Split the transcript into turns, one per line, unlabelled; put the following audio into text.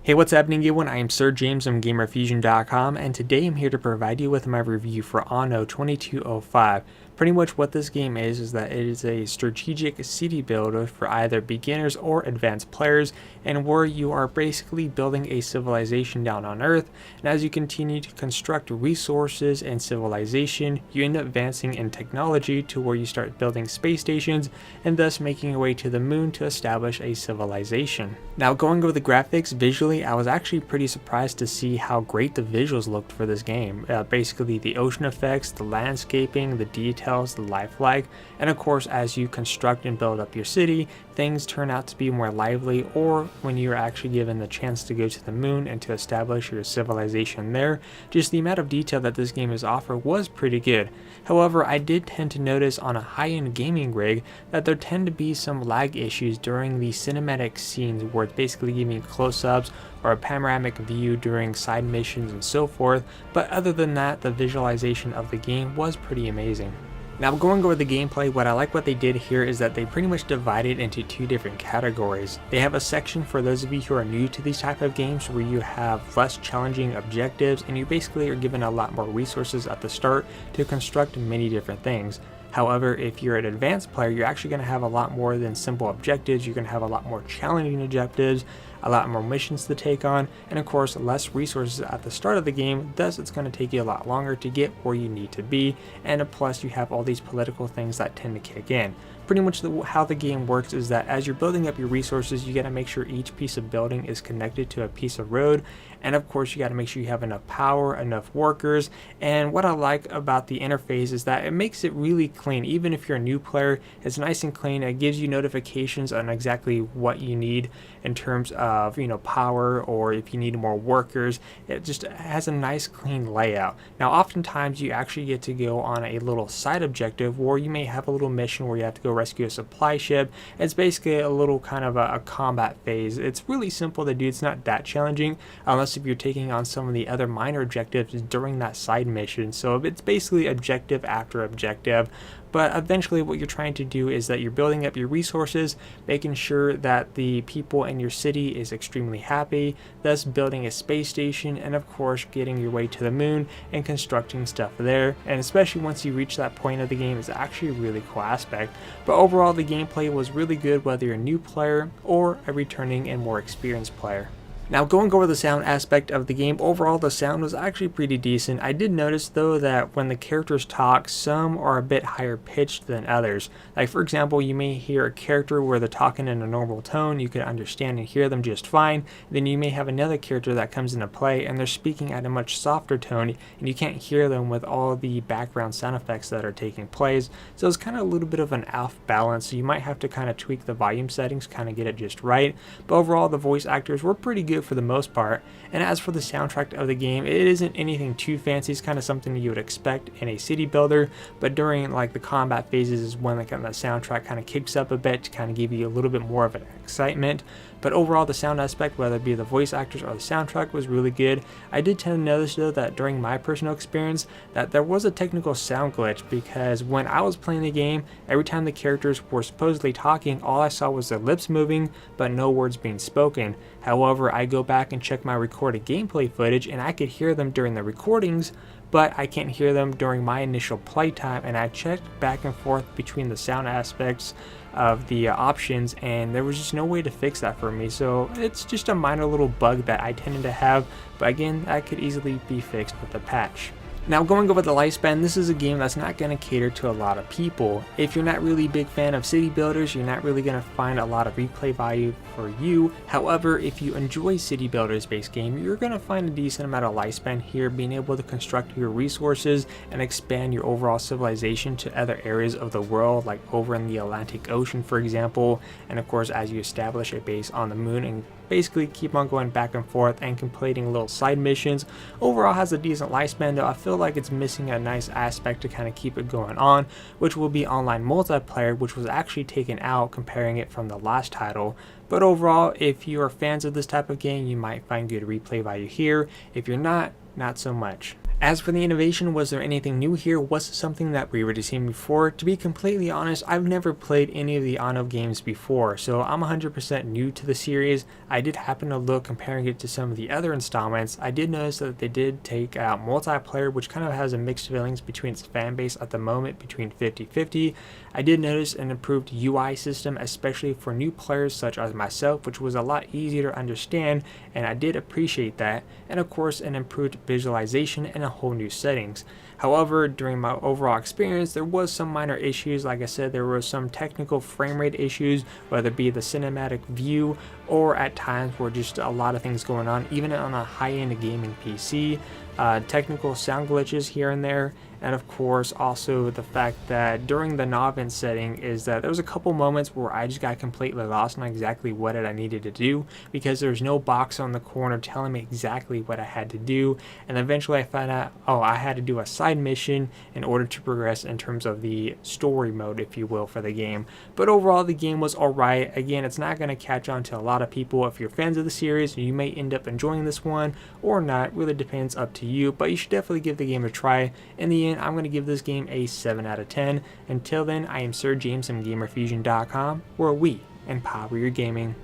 Hey, what's happening everyone? I am Sir James from Gamerfuzion.com, and today I'm here to provide you with my review for Anno 2205. Pretty much what this game is that it is a strategic city builder for either beginners or advanced players, and where you are basically building a civilization down on Earth, and as you continue to construct resources and civilization, you end up advancing in technology to where you start building space stations, and thus making your way to the moon to establish a civilization. Now, going over the graphics, visually I was actually pretty surprised to see how great the visuals looked for this game. Basically the ocean effects, the landscaping, the details, the lifelike, and of course as you construct and build up your city, things turn out to be more lively, or when you're actually given the chance to go to the moon and to establish your civilization there, just the amount of detail that this game is offered was pretty good. However, I did tend to notice on a high-end gaming rig that there tend to be some lag issues during the cinematic scenes where it's basically giving close-ups or a panoramic view during side missions and so forth, but other than that, the visualization of the game was pretty amazing. Now, going over the gameplay, what they did here is that they pretty much divided into two different categories. They have a section for those of you who are new to these type of games where you have less challenging objectives and you basically are given a lot more resources at the start to construct many different things. However, if you're an advanced player, you're actually going to have a lot more than simple objectives. You're going to have a lot more challenging objectives, a lot more missions to take on, and of course less resources at the start of the game, thus it's going to take you a lot longer to get where you need to be, and plus you have all these political things that tend to kick in. Pretty much how the game works is that as you're building up your resources, you got to make sure each piece of building is connected to a piece of road, and of course you got to make sure you have enough power, enough workers. And what I like about the interface is that it makes it really clean. Even if you're a new player, it's nice and clean. It gives you notifications on exactly what you need in terms of, power, or if you need more workers. It just has a nice clean layout. Now, oftentimes you actually get to go on a little side objective where you may have a little mission where you have to go rescue a supply ship. It's basically a little kind of a combat phase. It's really simple to do. It's not that challenging unless if you're taking on some of the other minor objectives during that side mission. So it's basically objective after objective. But eventually what you're trying to do is that you're building up your resources, making sure that the people in your city is extremely happy, thus building a space station, and of course getting your way to the moon and constructing stuff there. And especially once you reach that point of the game, is actually a really cool aspect. But overall the gameplay was really good whether you're a new player or a returning and more experienced player. Now, going over the sound aspect of the game, overall the sound was actually pretty decent. I did notice though that when the characters talk, some are a bit higher pitched than others. Like for example, you may hear a character where they're talking in a normal tone, you can understand and hear them just fine. Then you may have another character that comes into play and they're speaking at a much softer tone and you can't hear them with all the background sound effects that are taking place. So it's kind of a little bit of an off balance, so you might have to kind of tweak the volume settings, kind of get it just right. But overall the voice actors were pretty good for the most part. And as for the soundtrack of the game, it isn't anything too fancy. It's kind of something you would expect in a city builder, but during like the combat phases is when like the soundtrack kind of kicks up a bit to kind of give you a little bit more of an excitement. But overall the sound aspect, whether it be the voice actors or the soundtrack, was really good. I did tend to notice though that during my personal experience that there was a technical sound glitch, because when I was playing the game, every time the characters were supposedly talking, all I saw was their lips moving but no words being spoken. However, I go back and check my recorded gameplay footage and I could hear them during the recordings, but I can't hear them during my initial playtime, and I checked back and forth between the sound aspects of the options and there was just no way to fix that for me. So it's just a minor little bug that I tended to have, but again, that could easily be fixed with a patch. Now, going over the lifespan, this is a game that's not going to cater to a lot of people. If you're not really a big fan of city builders, you're not really going to find a lot of replay value for you. However, if you enjoy city builders based game, you're going to find a decent amount of lifespan here, being able to construct your resources and expand your overall civilization to other areas of the world, like over in the Atlantic Ocean for example, and of course as you establish a base on the moon and basically keep on going back and forth and completing little side missions. Overall has a decent lifespan, though I feel like it's missing a nice aspect to kind of keep it going on, which will be online multiplayer, which was actually taken out comparing it from the last title. But overall, if you are fans of this type of game, you might find good replay value here. If you're not so much. As for the innovation, was there anything new here? Was it something that we already seen before? To be completely honest, I've never played any of the Anno games before, so I'm 100% new to the series. I did happen to look comparing it to some of the other installments. I did notice that they did take out multiplayer, which kind of has a mixed feelings between its fan base at the moment, between 50-50. I did notice an improved UI system, especially for new players such as myself, which was a lot easier to understand, and I did appreciate that. And of course, an improved visualization and a whole new settings. However, during my overall experience, there was some minor issues. Like I said, there were some technical frame rate issues, whether it be the cinematic view or at times were just a lot of things going on, even on a high-end gaming PC. Technical sound glitches here and there, and of course also the fact that during the novice setting is that there was a couple moments where I just got completely lost on exactly what I needed to do, because there's no box on the corner telling me exactly what I had to do, and eventually I found out, oh, I had to do a side mission in order to progress in terms of the story mode, if you will, for the game. But overall, the game was alright. Again, it's not going to catch on to a lot of people. If you're fans of the series, you may end up enjoying this one or not. It really depends, up to you, but you should definitely give the game a try. In the end, I'm going to give this game a 7 out of 10. Until then, I am Sir James from Gamerfuzion.com, where we empower your gaming.